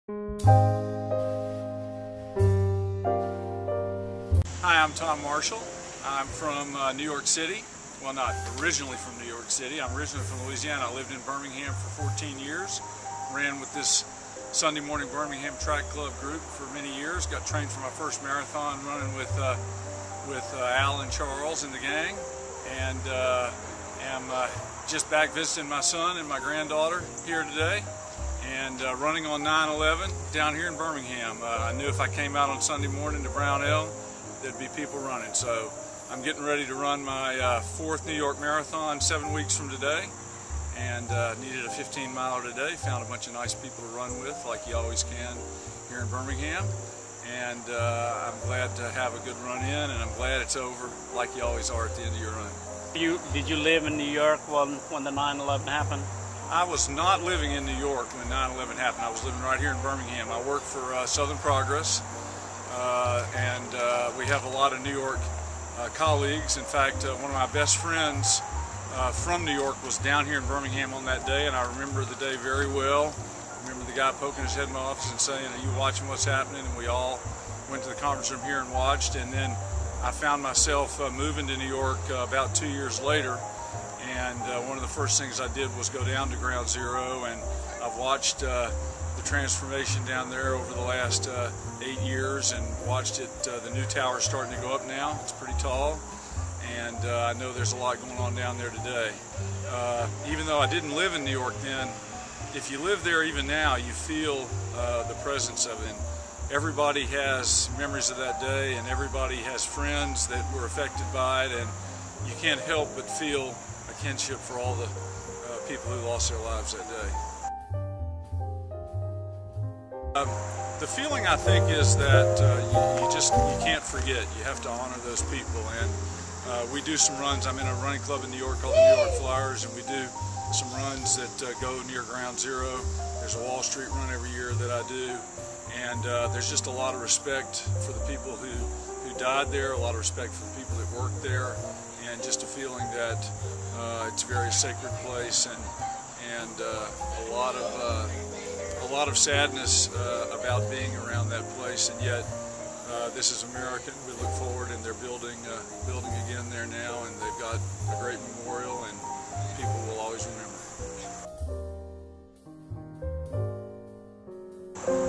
Hi, I'm Tom Marshall. I'm from New York City. Well, not originally from New York City. I'm originally from Louisiana. I lived in Birmingham for 14 years. Ran with this Sunday morning Birmingham Track Club group for many years. Got trained for my first marathon running with Al and Charles and the gang. And am just back visiting my son and my granddaughter here today. And running on 9/11 down here in Birmingham. I knew if I came out on Sunday morning to Brownell, there'd be people running. So I'm getting ready to run my fourth New York Marathon 7 weeks from today, and needed a 15-miler today. Found a bunch of nice people to run with, like you always can here in Birmingham. And I'm glad to have a good run in, and I'm glad it's over, like you always are at the end of your run. Did you live in New York when the 9/11 happened? I was not living in New York when 9/11 happened. I was living right here in Birmingham. I work for Southern Progress, and we have a lot of New York colleagues. In fact, one of my best friends from New York was down here in Birmingham on that day, and I remember the day very well. I remember the guy poking his head in my office and saying, "Are you watching what's happening?" And we all went to the conference room here and watched. And then I found myself moving to New York about 2 years later. And one of the first things I did was go down to Ground Zero, and I've watched the transformation down there over the last 8 years, and watched it. The new tower is starting to go up now. It's pretty tall, and I know there's a lot going on down there today. Even though I didn't live in New York then, if you live there even now, you feel the presence of it. And everybody has memories of that day, and everybody has friends that were affected by it, and you can't help but feel a kinship for all the people who lost their lives that day. The feeling, I think, is that you can't forget. You have to honor those people, and we do some runs. I'm in a running club in New York called the New York Flyers, and we do some runs that go near Ground Zero. There's a Wall Street run every year that I do, and there's just a lot of respect for the people who died there, a lot of respect for the people that worked there, and just a feeling that it's a very sacred place, and a lot of sadness about being around that place. And yet this is America. We look forward, and they're building again there now, and they've got a great memorial, and people will always remember.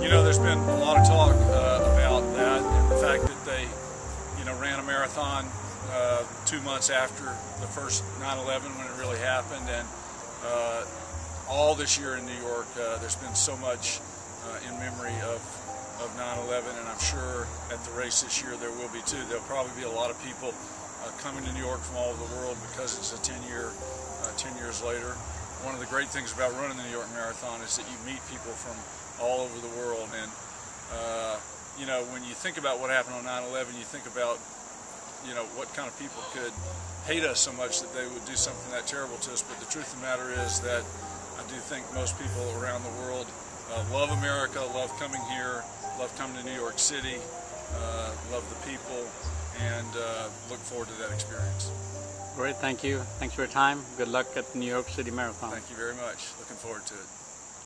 You know, there's been a lot of talk about that, and the fact that they ran a marathon 2 months after the first 9/11 when it really happened. And all this year in New York, there's been so much in memory of 9/11, and I'm sure at the race this year there will be too. There'll probably be a lot of people coming to New York from all over the world because it's a 10 years later. One of the great things about running the New York Marathon is that you meet people from all over the world. And when you think about what happened on 9/11, you think about what kind of people could hate us so much that they would do something that terrible to us. But the truth of the matter is that I do think most people around the world love America, love coming here, love coming to New York City, love the people, and look forward to that experience. Great, thank you. Thanks for your time. Good luck at the New York City Marathon. Thank you very much. Looking forward to it.